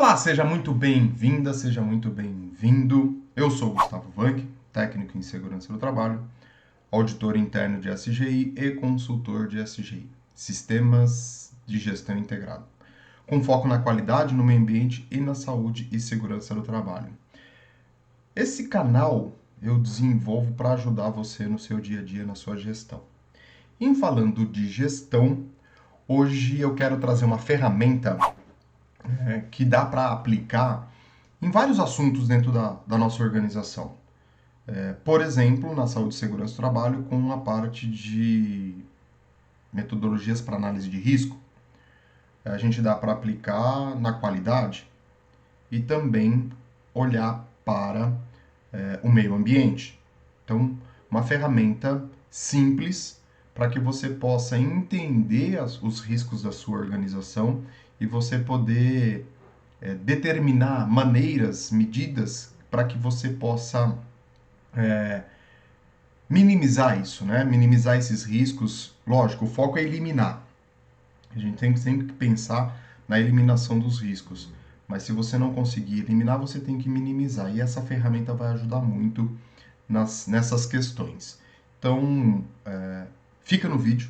Olá, seja muito bem-vinda, seja muito bem-vindo. Eu sou Gustavo Vanck, técnico em segurança do trabalho, auditor interno de SGI e consultor de SGI, Sistemas de Gestão Integrado, com foco na qualidade, no meio ambiente e na saúde e segurança do trabalho. Esse canal eu desenvolvo para ajudar você no seu dia a dia, na sua gestão. Em falando de gestão, hoje eu quero trazer uma ferramenta que dá para aplicar em vários assuntos dentro da nossa organização. Por exemplo, na saúde e segurança do trabalho, com a parte de metodologias para análise de risco, a gente dá para aplicar na qualidade e também olhar para o meio ambiente. Então, uma ferramenta simples para que você possa entender os riscos da sua organização e você poder determinar maneiras, medidas para que você possa minimizar isso, né? Minimizar esses riscos. Lógico, o foco é eliminar. A gente tem sempre que pensar na eliminação dos riscos. Mas se você não conseguir eliminar, você tem que minimizar. E essa ferramenta vai ajudar muito nessas questões. Então, fica no vídeo.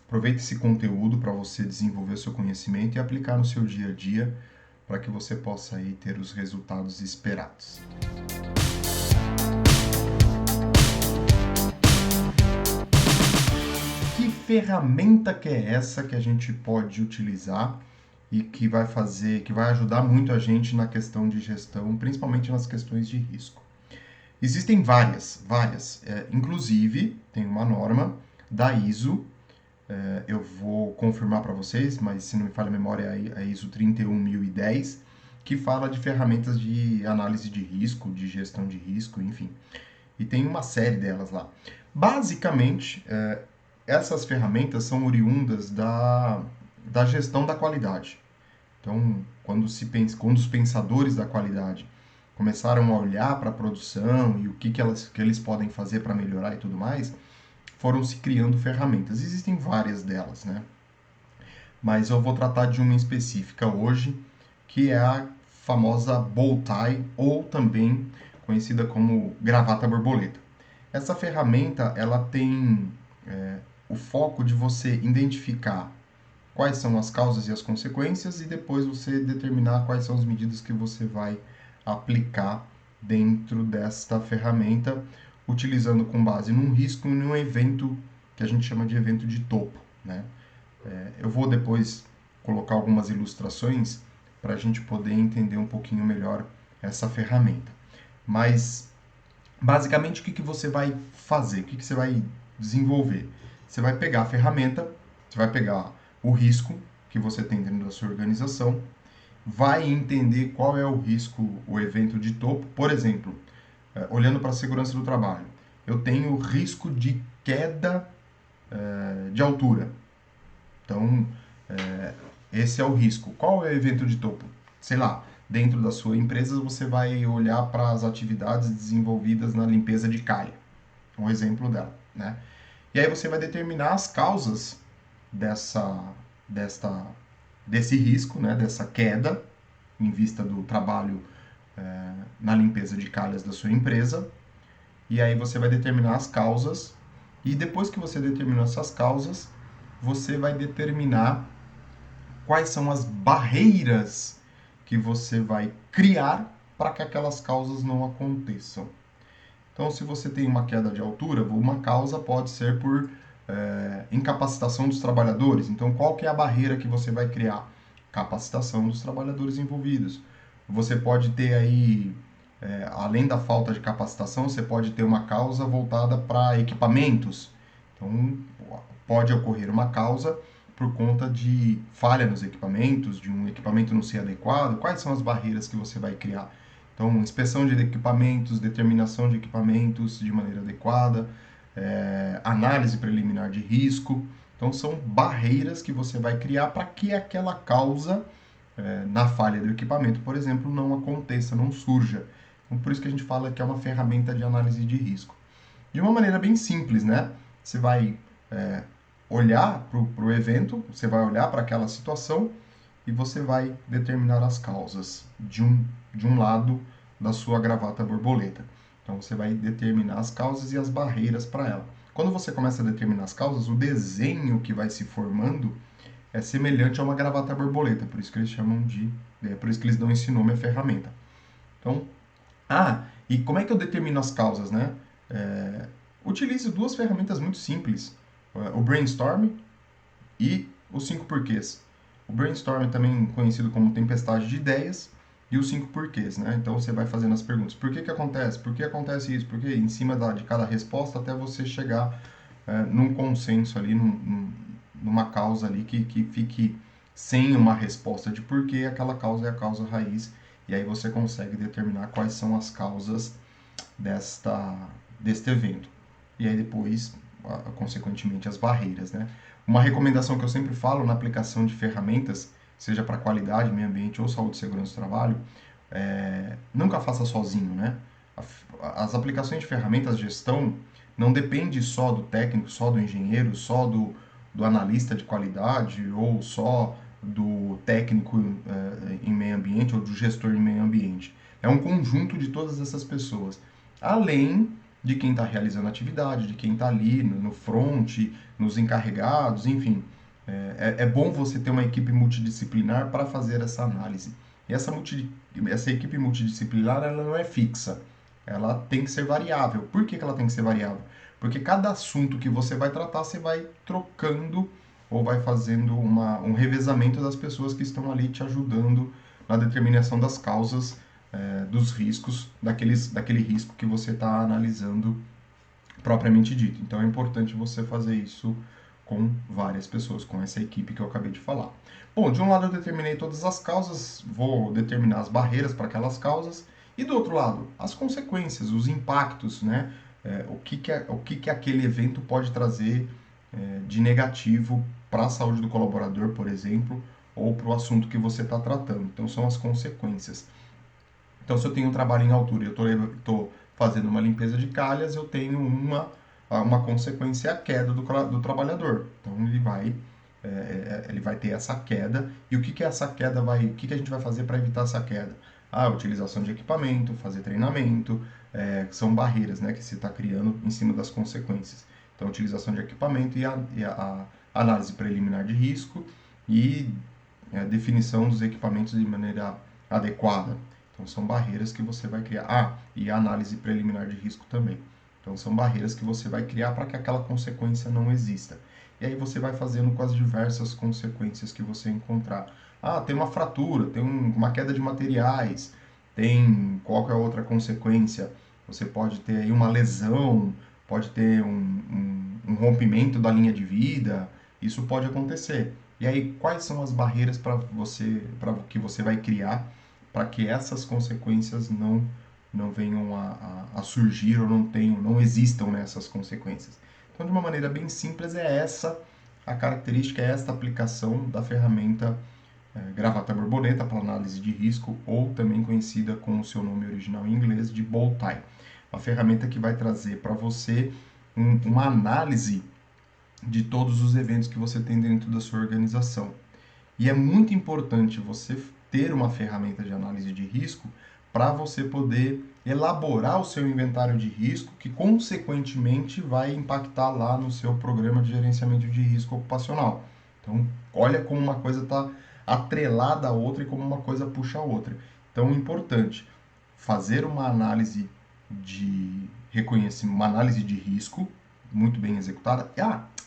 Aproveite esse conteúdo para você desenvolver o seu conhecimento e aplicar no seu dia a dia para que você possa aí ter os resultados esperados. Que ferramenta que é essa que a gente pode utilizar e que vai ajudar muito a gente na questão de gestão, principalmente nas questões de risco? Existem várias. Inclusive, tem uma norma da ISO, eu vou confirmar para vocês, mas se não me falha a memória, é a ISO 31010, que fala de ferramentas de análise de risco, de gestão de risco, enfim. E tem uma série delas lá. Basicamente, essas ferramentas são oriundas da gestão da qualidade. Então, quando os pensadores da qualidade começaram a olhar para a produção e o que eles podem fazer para melhorar e tudo mais, foram se criando ferramentas. Existem várias delas, né? Mas eu vou tratar de uma específica hoje, que é a famosa bow tie, ou também conhecida como gravata borboleta. Essa ferramenta, ela tem o foco de você identificar quais são as causas e as consequências e depois você determinar quais são as medidas que você vai aplicar dentro desta ferramenta, utilizando com base num risco e num evento que a gente chama de evento de topo, né? Eu vou depois colocar algumas ilustrações para a gente poder entender um pouquinho melhor essa ferramenta. Mas, basicamente, o que você vai fazer? O que você vai desenvolver? Você vai pegar a ferramenta, você vai pegar o risco que você tem dentro da sua organização, vai entender qual é o risco, o evento de topo. Por exemplo, olhando para a segurança do trabalho, eu tenho risco de queda de altura. Então, esse é o risco. Qual é o evento de topo? Sei lá, dentro da sua empresa você vai olhar para as atividades desenvolvidas na limpeza de calha. Um exemplo dela, né? E aí você vai determinar as causas desse risco, né, dessa queda, em vista do trabalho na limpeza de calhas da sua empresa. E aí você vai determinar as causas. E depois que você determinou essas causas, você vai determinar quais são as barreiras que você vai criar para que aquelas causas não aconteçam. Então, se você tem uma queda de altura, uma causa pode ser por incapacitação dos trabalhadores. Então, qual que é a barreira que você vai criar? Capacitação dos trabalhadores envolvidos. Você pode ter aí, além da falta de capacitação, você pode ter uma causa voltada para equipamentos. Então, pode ocorrer uma causa por conta de falha nos equipamentos, de um equipamento não ser adequado. Quais são as barreiras que você vai criar? Então, inspeção de equipamentos, determinação de equipamentos de maneira adequada, análise preliminar de risco. Então, são barreiras que você vai criar para que aquela causa, na falha do equipamento, por exemplo, não aconteça, não surja. Então, por isso que a gente fala que é uma ferramenta de análise de risco. De uma maneira bem simples, né? Você vai olhar para o evento, você vai olhar para aquela situação e você vai determinar as causas de um lado da sua gravata borboleta. Então você vai determinar as causas e as barreiras para ela. Quando você começa a determinar as causas, o desenho que vai se formando é semelhante a uma gravata borboleta, por isso que eles chamam de, por isso que eles dão esse nome à ferramenta. Então, e como é que eu determino as causas, né? Utilize duas ferramentas muito simples, o brainstorm e os 5 porquês. O brainstorm é também conhecido como tempestade de ideias e os 5 porquês, né? Então você vai fazendo as perguntas. Por que acontece? Por que acontece isso? Por que? Em cima de cada resposta até você chegar num consenso ali, numa causa ali que fique sem uma resposta de porquê, aquela causa é a causa raiz. E aí você consegue determinar quais são as causas deste evento. E aí depois, consequentemente, as barreiras, né? Uma recomendação que eu sempre falo na aplicação de ferramentas, seja para qualidade, meio ambiente ou saúde e segurança do trabalho, nunca faça sozinho, né? As aplicações de ferramentas de gestão não depende só do técnico, só do engenheiro, só do analista de qualidade ou só do técnico em meio ambiente ou do gestor em meio ambiente. É um conjunto de todas essas pessoas. Além de quem está realizando a atividade, de quem está ali no front, nos encarregados, enfim. É bom você ter uma equipe multidisciplinar para fazer essa análise. E essa equipe multidisciplinar ela não é fixa, ela tem que ser variável. Por que ela tem que ser variável? Porque cada assunto que você vai tratar, você vai trocando ou vai fazendo um revezamento das pessoas que estão ali te ajudando na determinação das causas dos riscos, daquele risco que você está analisando propriamente dito. Então é importante você fazer isso com várias pessoas, com essa equipe que eu acabei de falar. Bom, de um lado eu determinei todas as causas, vou determinar as barreiras para aquelas causas, e do outro lado, as consequências, os impactos, né? O que aquele evento pode trazer de negativo para a saúde do colaborador, por exemplo, ou para o assunto que você está tratando. Então são as consequências. Então, se eu tenho um trabalho em altura e eu estou fazendo uma limpeza de calhas, eu tenho uma consequência, a queda do trabalhador. Então, ele vai ter essa queda. E o que essa queda o que a gente vai fazer para evitar essa queda? A utilização de equipamento, fazer treinamento, são barreiras, né, que se está criando em cima das consequências. Então, a utilização de equipamento e a análise preliminar de risco e a definição dos equipamentos de maneira adequada. Então, são barreiras que você vai criar. E a análise preliminar de risco também. Então, são barreiras que você vai criar para que aquela consequência não exista. E aí você vai fazendo com as diversas consequências que você encontrar. Tem uma fratura, tem uma queda de materiais, tem qual que é a outra consequência? Você pode ter aí uma lesão, pode ter um rompimento da linha de vida, isso pode acontecer. E aí, quais são as barreiras para que você vai criar para que essas consequências não venham a surgir ou não existam nessas consequências. Então, de uma maneira bem simples, é essa a característica, é esta aplicação da ferramenta gravata borboleta para análise de risco, ou também conhecida com o seu nome original em inglês de bow tie. Uma ferramenta que vai trazer para você uma análise de todos os eventos que você tem dentro da sua organização. E é muito importante você ter uma ferramenta de análise de risco para você poder elaborar o seu inventário de risco, que consequentemente vai impactar lá no seu programa de gerenciamento de risco ocupacional. Então, olha como uma coisa está atrelada à outra e como uma coisa puxa a outra. Então, é importante fazer uma análise de reconhecimento, uma análise de risco muito bem executada.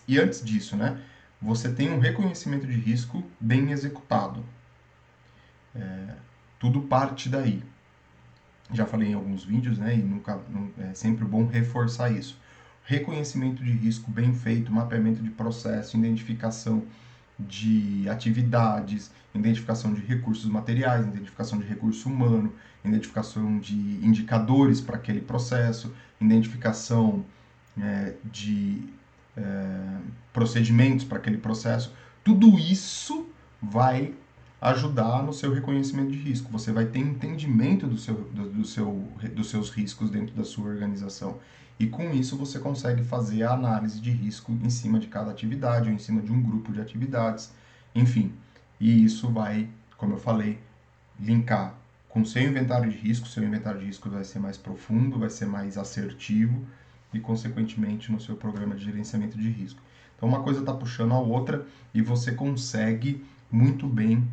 E antes disso, né? Você tem um reconhecimento de risco bem executado. Tudo parte daí. Já falei em alguns vídeos, né? E é sempre bom reforçar isso. Reconhecimento de risco bem feito, mapeamento de processo, identificação de atividades, identificação de recursos materiais, identificação de recurso humano, identificação de indicadores para aquele processo, identificação de procedimentos para aquele processo. Tudo isso vai ajudar no seu reconhecimento de risco. Você vai ter entendimento dos seus riscos dentro da sua organização. E com isso você consegue fazer a análise de risco em cima de cada atividade ou em cima de um grupo de atividades, enfim. e isso vai, como eu falei, linkar com o seu inventário de risco. Seu inventário de risco vai ser mais profundo, vai ser mais assertivo e, consequentemente, no seu programa de gerenciamento de risco. Então, uma coisa está puxando a outra e você consegue muito bem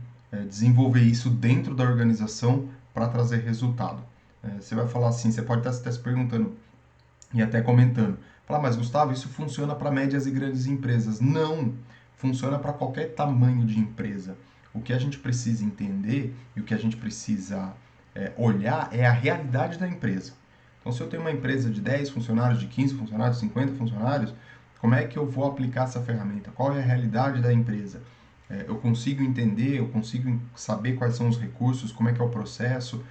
desenvolver isso dentro da organização para trazer resultado. Você vai falar assim, você pode estar se perguntando e até comentando, falar, mas Gustavo, isso funciona para médias e grandes empresas? Não, funciona para qualquer tamanho de empresa. O que a gente precisa entender e o que a gente precisa olhar é a realidade da empresa. Então, se eu tenho uma empresa de 10 funcionários, de 15 funcionários, 50 funcionários, como é que eu vou aplicar essa ferramenta? Qual é a realidade da empresa? Eu consigo entender, eu consigo saber quais são os recursos, como é que é o processo.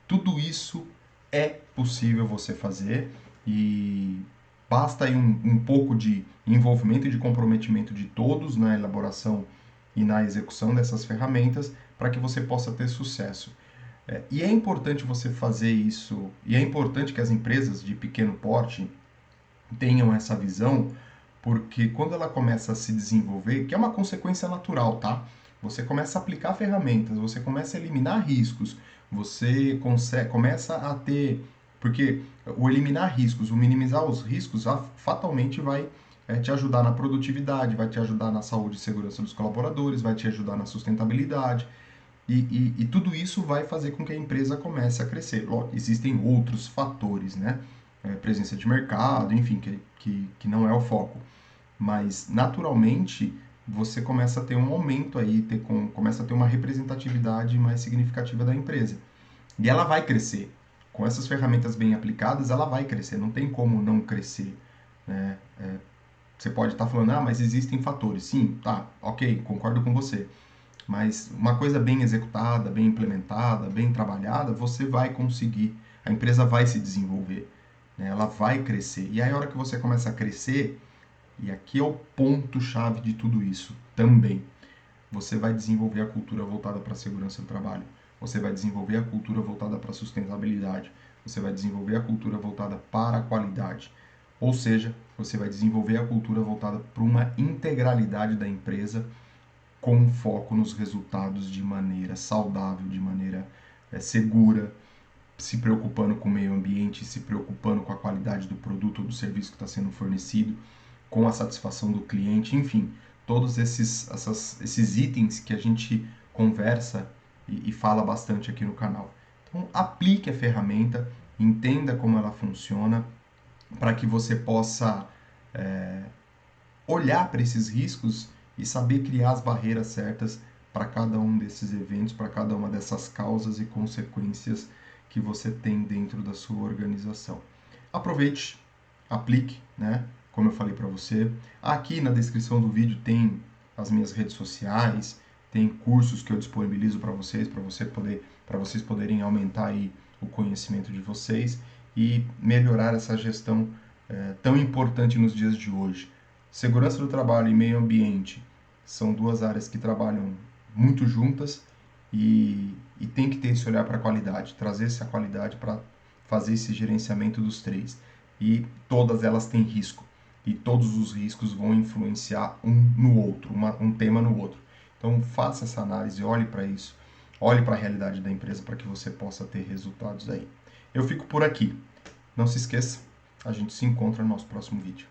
Tudo isso é possível você fazer e basta aí um pouco de envolvimento e de comprometimento de todos na elaboração e na execução dessas ferramentas para que você possa ter sucesso. E é importante você fazer isso, e é importante que as empresas de pequeno porte tenham essa visão, porque quando ela começa a se desenvolver, que é uma consequência natural, tá? Você começa a aplicar ferramentas, você começa a eliminar riscos, você começa a ter. Porque o eliminar riscos, o minimizar os riscos, fatalmente vai te ajudar na produtividade, vai te ajudar na saúde e segurança dos colaboradores, vai te ajudar na sustentabilidade. E tudo isso vai fazer com que a empresa comece a crescer. Existem outros fatores, né? Presença de mercado, enfim, que não é o foco. Mas, naturalmente, você começa a ter um aumento aí, começa a ter uma representatividade mais significativa da empresa. E ela vai crescer. Com essas ferramentas bem aplicadas, ela vai crescer. Não tem como não crescer, né? Você pode estar falando, mas existem fatores. Sim, tá, ok, concordo com você. Mas uma coisa bem executada, bem implementada, bem trabalhada, você vai conseguir, a empresa vai se desenvolver, né? Ela vai crescer. E aí, a hora que você começa a crescer, e aqui é o ponto-chave de tudo isso também, você vai desenvolver a cultura voltada para a segurança do trabalho, você vai desenvolver a cultura voltada para a sustentabilidade, você vai desenvolver a cultura voltada para a qualidade. Ou seja, você vai desenvolver a cultura voltada para uma integralidade da empresa com foco nos resultados de maneira saudável, de maneira segura, se preocupando com o meio ambiente, se preocupando com a qualidade do produto ou do serviço que está sendo fornecido, com a satisfação do cliente, enfim, todos esses itens que a gente conversa e fala bastante aqui no canal. Então, aplique a ferramenta, entenda como ela funciona, para que você possa olhar para esses riscos e saber criar as barreiras certas para cada um desses eventos, para cada uma dessas causas e consequências que você tem dentro da sua organização. Aproveite, aplique, né? Como eu falei para você. Aqui na descrição do vídeo tem as minhas redes sociais, tem cursos que eu disponibilizo para vocês poderem aumentar aí o conhecimento de vocês e melhorar essa gestão tão importante nos dias de hoje. Segurança do trabalho e meio ambiente são duas áreas que trabalham muito juntas e tem que ter esse olhar para a qualidade, trazer essa qualidade para fazer esse gerenciamento dos três. E todas elas têm risco e todos os riscos vão influenciar um no outro, um tema no outro. Então faça essa análise, olhe para isso, olhe para a realidade da empresa para que você possa ter resultados aí. Eu fico por aqui. Não se esqueça, a gente se encontra no nosso próximo vídeo.